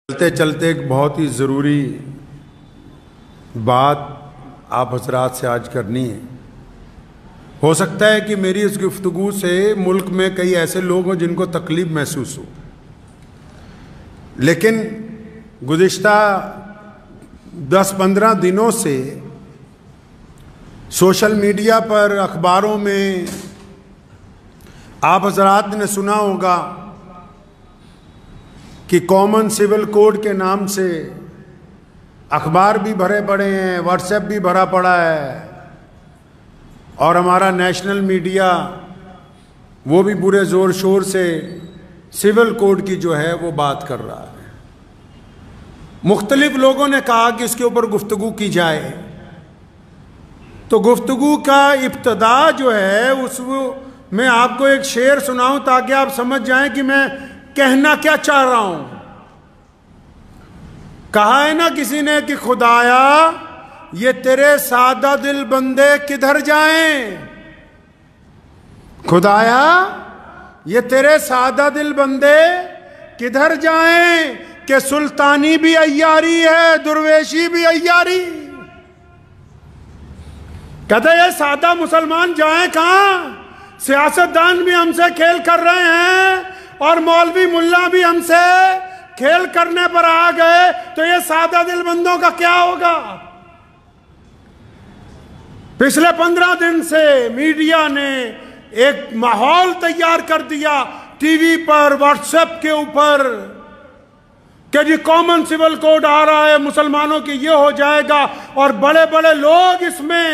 چلتے چلتے ایک بہت ہی ضروری بات آپ حضرات سے آج کرنی ہے۔ ہو سکتا ہے کہ میری اس گفتگو سے ملک میں کئی ایسے لوگ ہوں جن کو تکلیف محسوس ہو، لیکن گزشتہ 10-15 دنوں سے سوشل میڈیا پر، اخباروں میں آپ حضرات نے سنا ہوگا کہ کامن سول کوڈ کے نام سے اخبار بھی بھرے پڑے ہیں، واٹس ایپ بھی بھرا پڑا ہے، اور ہمارا نیشنل میڈیا وہ بھی پورے زور شور سے سول کوڈ کی جو ہے وہ بات کر رہا ہے۔ مختلف لوگوں نے کہا کہ اس کے اوپر گفتگو کی جائے، تو گفتگو کا ابتدا جو ہے اس میں آپ کو ایک شعر سناؤں تاکہ آپ سمجھ جائیں کہ میں کہنا کیا چاہ رہا ہوں۔ کہا ہے نا کسی نے کہ خدایا یہ تیرے سادہ دل بندے کدھر جائیں، خدایا یہ تیرے سادہ دل بندے کدھر جائیں، کہ سلطانی بھی عیاری ہے درویشی بھی عیاری۔ کہتے یہ سادہ مسلمان جائیں کہاں، سیاستدان بھی ہم سے کھیل کر رہے ہیں اور مولوی ملا بھی ہم سے کھیل کرنے پر آ گئے، تو یہ سادہ دل بندوں کا کیا ہوگا۔ پچھلے 15 دن سے میڈیا نے ایک ماحول تیار کر دیا ٹی وی پر، واٹس ایپ کے اوپر، کہ جی کامن سول کوڈ آ رہا ہے، مسلمانوں کی یہ ہو جائے گا، اور بڑے بڑے لوگ اس میں،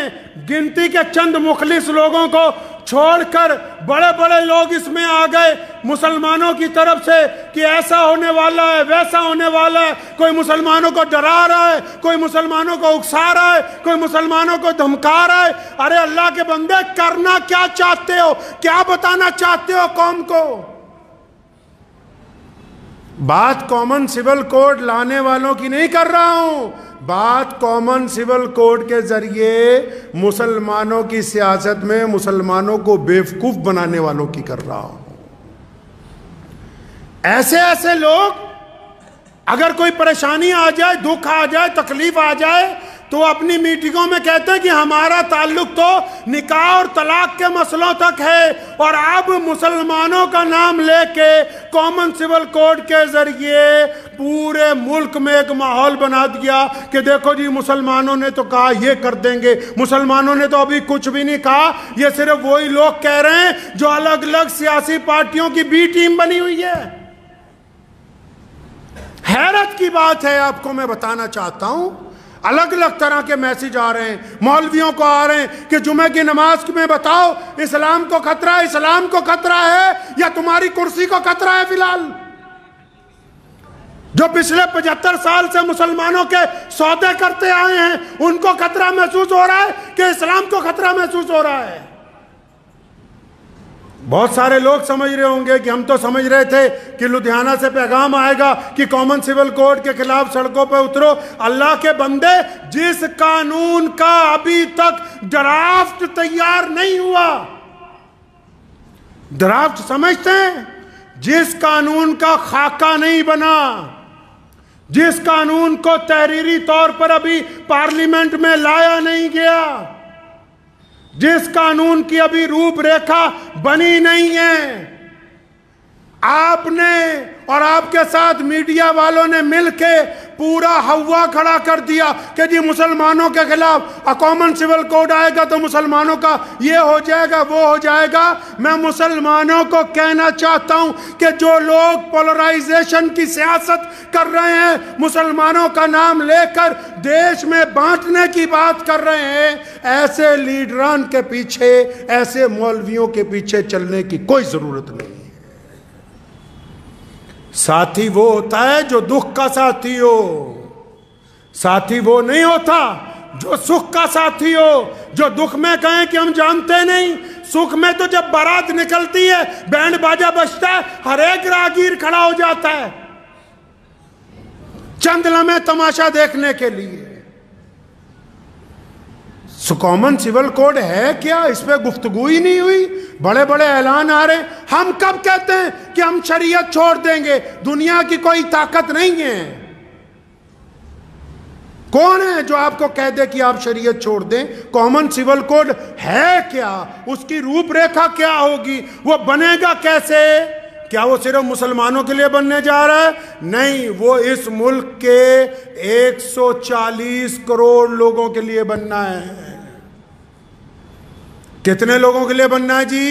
گنتی کے چند مخلص لوگوں کو چھوڑ کر بڑے بڑے لوگ اس میں آ گئے مسلمانوں کی طرف سے کہ ایسا ہونے والا ہے، ویسا ہونے والا ہے۔ کوئی مسلمانوں کو ڈرا رہا ہے، کوئی مسلمانوں کو اکسا رہا ہے، کوئی مسلمانوں کو دھمکا رہا ہے۔ ارے اللہ کے بندے، کرنا کیا چاہتے ہو، کیا بتانا چاہتے ہو قوم کو؟ بات کامن سول کوڈ لانے والوں کی نہیں کر رہا ہوں، بات کامن سول کوڈ کے ذریعے مسلمانوں کی سیاست میں مسلمانوں کو بیوقوف بنانے والوں کی کر رہا ہوں۔ ایسے ایسے لوگ اگر کوئی پریشانی آ جائے، دکھ آ جائے، تکلیف آ جائے، تو اپنی میٹنگوں میں کہتے ہیں کہ ہمارا تعلق تو نکاح اور طلاق کے مسئلوں تک ہے، اور اب مسلمانوں کا نام لے کے کامن سول کوڈ کے ذریعے پورے ملک میں ایک ماحول بنا دیا کہ دیکھو جی مسلمانوں نے تو کہا یہ کر دیں گے، مسلمانوں نے تو ابھی کچھ بھی نہیں کہا، یہ صرف وہی لوگ کہہ رہے ہیں جو الگ الگ سیاسی پارٹیوں کی بی ٹیم بنی ہوئی ہے۔ حیرت کی بات ہے، آپ کو میں بتانا چاہتا ہوں، الگ الگ طرح کے میسیج آ رہے ہیں، مولویوں کو آ رہے ہیں کہ جمعہ کی نماز میں بتاؤ اسلام کو خطرہ ہے، اسلام کو خطرہ ہے یا تمہاری کرسی کو خطرہ ہے؟ فی الحال جو پچھلے 75 سال سے مسلمانوں کے سودے کرتے آئے ہیں ان کو خطرہ محسوس ہو رہا ہے کہ اسلام کو خطرہ محسوس ہو رہا ہے؟ بہت سارے لوگ سمجھ رہے ہوں گے کہ ہم تو سمجھ رہے تھے کہ لدھیانہ سے پیغام آئے گا کہ کامن سول کوڈ کے خلاف سڑکوں پہ اترو۔ اللہ کے بندے، جس قانون کا ابھی تک ڈرافٹ تیار نہیں ہوا، ڈرافٹ سمجھتے ہیں، جس قانون کا خاکہ نہیں بنا، جس قانون کو تحریری طور پر ابھی پارلیمنٹ میں لایا نہیں گیا، جس قانون کی ابھی روپ ریکھا بنی نہیں ہے، آپ نے اور آپ کے ساتھ میڈیا والوں نے مل کے پورا ہوا کھڑا کر دیا کہ جی مسلمانوں کے خلاف کامن سول کوڈ آئے گا تو مسلمانوں کا یہ ہو جائے گا، وہ ہو جائے گا۔ میں مسلمانوں کو کہنا چاہتا ہوں کہ جو لوگ پولرائزیشن کی سیاست کر رہے ہیں، مسلمانوں کا نام لے کر دیش میں بانٹنے کی بات کر رہے ہیں، ایسے لیڈران کے پیچھے، ایسے مولویوں کے پیچھے چلنے کی کوئی ضرورت نہیں۔ ساتھی وہ ہوتا ہے جو دکھ کا ساتھی ہو، ساتھی وہ نہیں ہوتا جو سکھ کا ساتھی ہو، جو دکھ میں کہیں کہ ہم جانتے نہیں، سکھ میں تو جب بارات نکلتی ہے، بینڈ باجا بجتا ہے، ہر ایک راہگیر کھڑا ہو جاتا ہے چند لمحے تماشا دیکھنے کے لیے۔ کامن سول کوڈ ہے کیا؟ اس پہ گفتگو ہی نہیں ہوئی، بڑے بڑے اعلان آ رہے ہیں۔ ہم کب کہتے ہیں کہ ہم شریعت چھوڑ دیں گے؟ دنیا کی کوئی طاقت نہیں ہے کون ہے جو آپ کو کہہ دے کہ آپ شریعت چھوڑ دیں؟ کامن سول کوڈ ہے کیا؟ اس کی روپ ریکھا کیا ہوگی؟ وہ بنے گا کیسے؟ کیا وہ صرف مسلمانوں کے لیے بننے جا رہا ہے؟ نہیں، وہ اس ملک کے 140 کروڑ لوگوں کے لیے بننا ہے۔ کتنے لوگوں کے لیے بننا ہے جی؟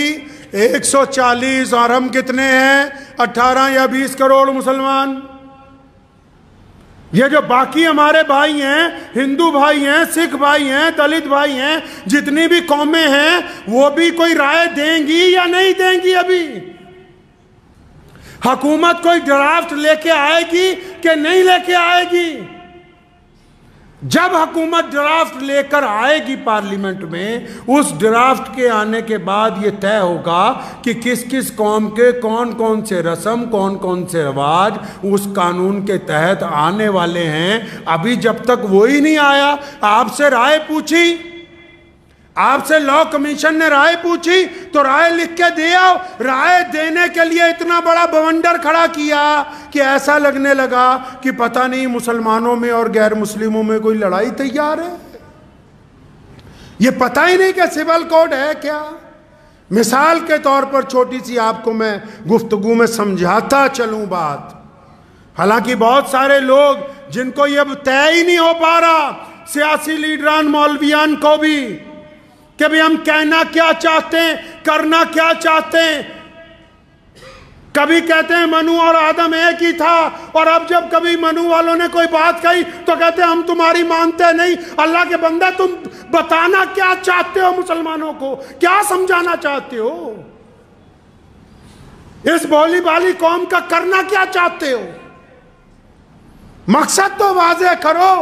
140، اور ہم کتنے ہیں؟ 18 یا 20 کروڑ مسلمان۔ یہ جو باقی ہمارے بھائی ہیں، ہندو بھائی ہیں، سکھ بھائی ہیں، دلت بھائی ہیں، جتنی بھی قومیں ہیں، وہ بھی کوئی رائے دیں گی یا نہیں دیں گی؟ ابھی حکومت کوئی ڈرافٹ لے کے آئے گی کہ نہیں لے کے آئے گی؟ جب حکومت ڈرافٹ لے کر آئے گی پارلیمنٹ میں، اس ڈرافٹ کے آنے کے بعد یہ طے ہوگا کہ کس کس قوم کے کون کون سے رسم، کون کون سے رواج اس قانون کے تحت آنے والے ہیں۔ ابھی جب تک وہی نہیں آیا، آپ سے رائے پوچھی، آپ سے لا کمیشن نے رائے پوچھی تو رائے لکھ کے دیا، رائے دینے کے لیے اتنا بڑا بونڈر کھڑا کیا کہ ایسا لگنے لگا کہ پتہ نہیں مسلمانوں میں اور غیر مسلموں میں کوئی لڑائی تیار ہے۔ یہ پتہ ہی نہیں کہ سول کوڈ ہے کیا۔ مثال کے طور پر چھوٹی سی آپ کو میں گفتگو میں سمجھاتا چلوں بات، حالانکہ بہت سارے لوگ جن کو یہ طے ہی نہیں ہو پا رہا، سیاسی لیڈران مولویان کو بھی، کہ بھی ہم کہنا کیا چاہتے ہیں، کرنا کیا چاہتے ہیں۔ کبھی کہتے ہیں منو اور آدم ایک ہی تھا، اور اب جب کبھی منو والوں نے کوئی بات کہی تو کہتے ہیں ہم تمہاری مانتے نہیں۔ اللہ کے بندے، تم بتانا کیا چاہتے ہو مسلمانوں کو؟ کیا سمجھانا چاہتے ہو؟ اس بولی بالی قوم کا کرنا کیا چاہتے ہو؟ مقصد تو واضح کرو۔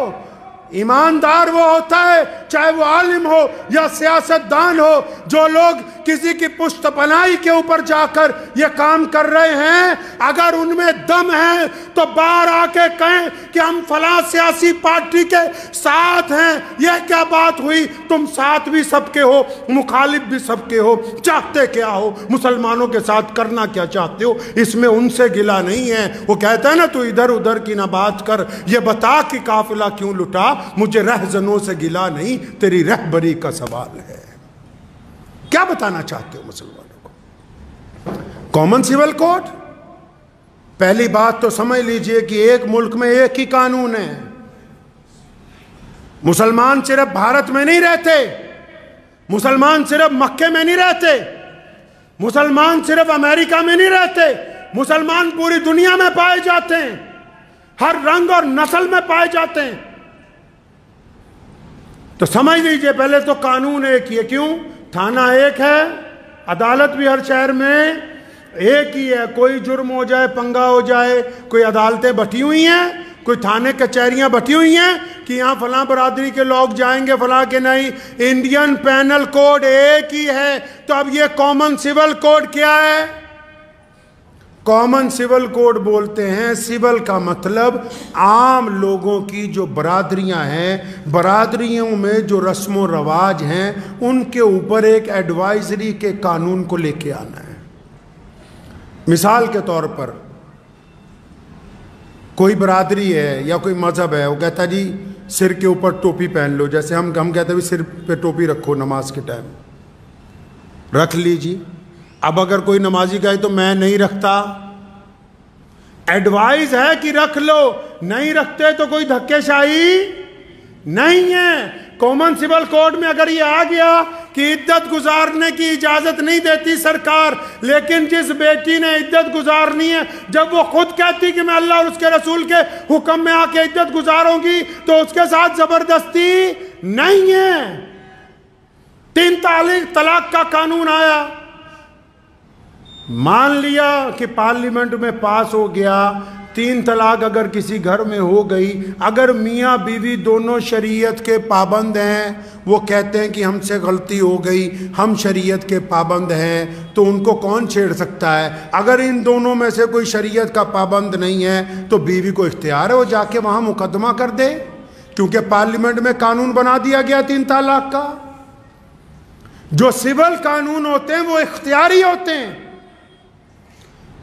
ایماندار وہ ہوتا ہے، چاہے وہ عالم ہو یا سیاستدان ہو، جو لوگ کسی کی پشت پناہی کے اوپر جا کر یہ کام کر رہے ہیں، اگر ان میں دم ہے تو باہر آ کے کہیں کہ ہم فلاں سیاسی پارٹی کے ساتھ ہیں۔ یہ کیا بات ہوئی؟ تم ساتھ بھی سب کے ہو، مخالف بھی سب کے ہو، چاہتے کیا ہو؟ مسلمانوں کے ساتھ کرنا کیا چاہتے ہو؟ اس میں ان سے گلا نہیں ہے۔ وہ کہتا ہے نا، تو ادھر ادھر کی نہ بات کر، یہ بتا کہ قافلہ کیوں لٹا، مجھے رہزنوں سے گلا نہیں، تیری رہبری کا سوال ہے۔ کیا بتانا چاہتے ہو مسلمانوں کو؟ کامن سول کوڈ، پہلی بات تو سمجھ لیجئے کہ ایک ملک میں ایک ہی قانون ہے۔ مسلمان صرف بھارت میں نہیں رہتے، مسلمان صرف مکے میں نہیں رہتے، مسلمان صرف امریکہ میں نہیں رہتے، مسلمان پوری دنیا میں پائے جاتے ہیں، ہر رنگ اور نسل میں پائے جاتے ہیں۔ تو سمجھ لیجئے پہلے تو قانون ایک ہی ہے۔ کیوں؟ تھانہ ایک ہے، عدالت بھی ہر شہر میں ایک ہی ہے۔ کوئی جرم ہو جائے، پنگا ہو جائے، کوئی عدالتیں بٹی ہوئی ہیں، کوئی تھانے کچہریاں بٹی ہوئی ہیں کہ یہاں فلاں برادری کے لوگ جائیں گے، فلاں کے نہیں۔ انڈین پینل کوڈ ایک ہی ہے۔ تو اب یہ کامن سول کوڈ کیا ہے؟ کامن سول کوڈ بولتے ہیں، سول کا مطلب عام لوگوں کی جو برادریاں ہیں، برادریوں میں جو رسم و رواج ہیں، ان کے اوپر ایک ایڈوائزری کے قانون کو لے کے آنا ہے۔ مثال کے طور پر کوئی برادری ہے یا کوئی مذہب ہے، وہ کہتا ہے جی سر کے اوپر ٹوپی پہن لو، جیسے ہم کہتے ہیں سر پہ ٹوپی رکھو نماز کے ٹائم، رکھ لیجیے۔ اب اگر کوئی نمازی کہے تو میں نہیں رکھتا، ایڈوائز ہے کہ رکھ لو، نہیں رکھتے تو کوئی دھکے شاہی نہیں ہے۔ کامن سول کوڈ میں اگر یہ آ گیا کہ عدت گزارنے کی اجازت نہیں دیتی سرکار، لیکن جس بیٹی نے عدت گزارنی ہے، جب وہ خود کہتی کہ میں اللہ اور اس کے رسول کے حکم میں آ کے عدت گزاروں گی، تو اس کے ساتھ زبردستی نہیں ہے۔ 3 طلاق کا قانون آیا، مان لیا کہ پارلیمنٹ میں پاس ہو گیا، 3 طلاق اگر کسی گھر میں ہو گئی، اگر میاں بیوی دونوں شریعت کے پابند ہیں، وہ کہتے ہیں کہ ہم سے غلطی ہو گئی، ہم شریعت کے پابند ہیں، تو ان کو کون چھیڑ سکتا ہے؟ اگر ان دونوں میں سے کوئی شریعت کا پابند نہیں ہے تو بیوی کو اختیار ہے وہ جا کے وہاں مقدمہ کر دے، کیونکہ پارلیمنٹ میں قانون بنا دیا گیا 3 طلاق کا۔ جو سول قانون ہوتے ہیں وہ اختیاری ہوتے ہیں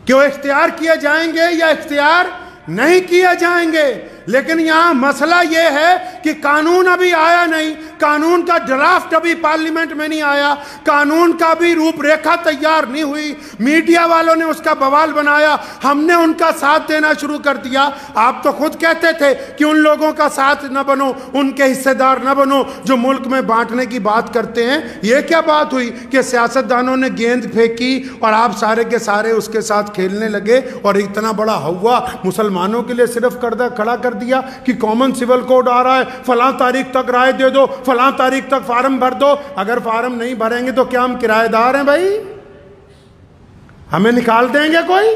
کہ وہ اختیار کیے جائیں گے یا اختیار نہیں کیے جائیں گے۔ لیکن یہاں مسئلہ یہ ہے کہ قانون ابھی آیا نہیں، قانون کا ڈرافٹ ابھی پارلیمنٹ میں نہیں آیا، قانون کا بھی روپ ریکھا تیار نہیں ہوئی، میڈیا والوں نے اس کا بوال بنایا، ہم نے ان کا ساتھ دینا شروع کر دیا۔ آپ تو خود کہتے تھے کہ ان لوگوں کا ساتھ نہ بنو، ان کے حصے دار نہ بنو جو ملک میں بانٹنے کی بات کرتے ہیں۔ یہ کیا بات ہوئی کہ سیاستدانوں نے گیند پھینکی اور آپ سارے کے سارے اس کے ساتھ کھیلنے لگے اور اتنا بڑا ہوا مسلمانوں کے لیے صرف کھڑا کر دیا کہ کامن سول کوڈ آ رہا ہے، فلاں تاریخ تک رائے دے دو، فلاں تاریخ تک فارم بھر دو۔ اگر فارم نہیں بھریں گے تو کیا ہم کرایہ دار ہیں بھائی؟ ہمیں نکال دیں گے کوئی؟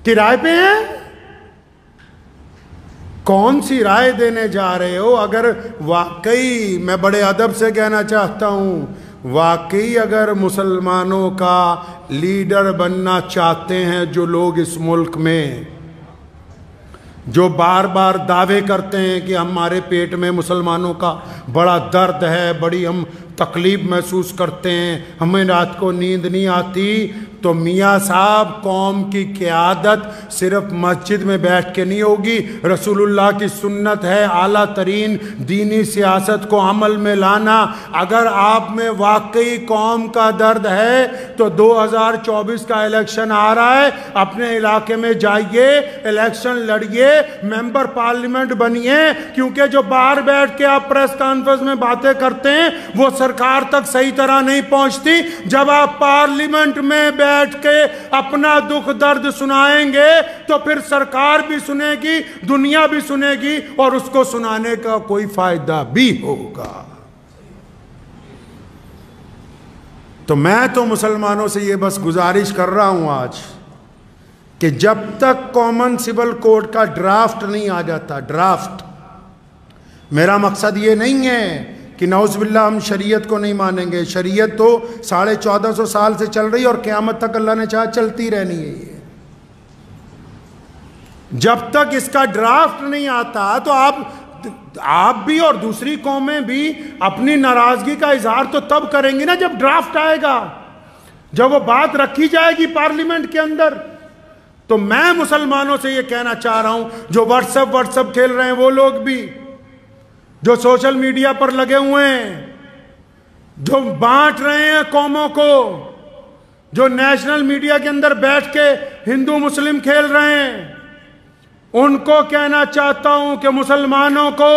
کرائے پہ ہیں؟ کون سی رائے دینے جا رہے ہو؟ اگر واقعی، میں بڑے ادب سے کہنا چاہتا ہوں، واقعی اگر مسلمانوں کا لیڈر بننا چاہتے ہیں جو لوگ اس ملک میں جو بار بار دعوے کرتے ہیں کہ ہمارے پیٹ میں مسلمانوں کا بڑا درد ہے، بڑی ہم تکلیف محسوس کرتے ہیں، ہمیں رات کو نیند نہیں آتی، تو میاں صاحب قوم کی قیادت صرف مسجد میں بیٹھ کے نہیں ہوگی۔ رسول اللہ کی سنت ہے اعلیٰ ترین دینی سیاست کو عمل میں لانا۔ اگر آپ میں واقعی قوم کا درد ہے تو 2024 کا الیکشن آ رہا ہے، اپنے علاقے میں جائیے، الیکشن لڑیے، ممبر پارلیمنٹ بنیے، کیونکہ جو باہر بیٹھ کے آپ پریس کانفرنس میں باتیں کرتے ہیں وہ سرکار تک صحیح طرح نہیں پہنچتی۔ جب آپ پارلیمنٹ میں بیٹھ کے اپنا دکھ درد سنائیں گے تو پھر سرکار بھی سنے گی، دنیا بھی سنے گی، اور اس کو سنانے کا کوئی فائدہ بھی ہوگا۔ تو میں تو مسلمانوں سے یہ بس گزارش کر رہا ہوں آج کہ جب تک کامن سول کوڈ کا ڈرافٹ نہیں آ جاتا، ڈرافٹ، میرا مقصد یہ نہیں ہے کہ نعوذ باللہ ہم شریعت کو نہیں مانیں گے، شریعت تو 1450 سال سے چل رہی اور قیامت تک اللہ نے چاہا چلتی رہنی ہے۔ یہ جب تک اس کا ڈرافٹ نہیں آتا تو آپ بھی اور دوسری قومیں بھی اپنی ناراضگی کا اظہار تو تب کریں گی نا جب ڈرافٹ آئے گا، جب وہ بات رکھی جائے گی پارلیمنٹ کے اندر۔ تو میں مسلمانوں سے یہ کہنا چاہ رہا ہوں، جو واٹس ایپ کھیل رہے ہیں وہ لوگ بھی، جو سوشل میڈیا پر لگے ہوئے ہیں، جو بانٹ رہے ہیں قوموں کو، جو نیشنل میڈیا کے اندر بیٹھ کے ہندو مسلم کھیل رہے ہیں، ان کو کہنا چاہتا ہوں کہ مسلمانوں کو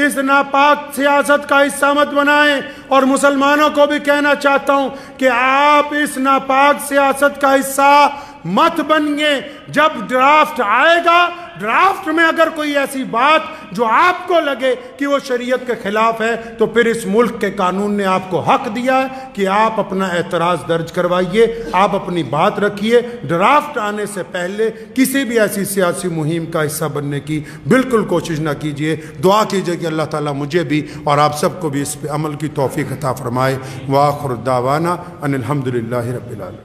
اس ناپاک سیاست کا حصہ مت بنائیں، اور مسلمانوں کو بھی کہنا چاہتا ہوں کہ آپ اس ناپاک سیاست کا حصہ مت بنیے۔ جب ڈرافٹ آئے گا، ڈرافٹ میں اگر کوئی ایسی بات جو آپ کو لگے کہ وہ شریعت کے خلاف ہے، تو پھر اس ملک کے قانون نے آپ کو حق دیا ہے کہ آپ اپنا اعتراض درج کروائیے، آپ اپنی بات رکھیے۔ ڈرافٹ آنے سے پہلے کسی بھی ایسی سیاسی مہم کا حصہ بننے کی بالکل کوشش نہ کیجیے۔ دعا کیجیے کہ اللہ تعالیٰ مجھے بھی اور آپ سب کو بھی اس پہ عمل کی توفیق عطا فرمائے۔ وآخر دعوانا ان الحمدللہ رب العالمین۔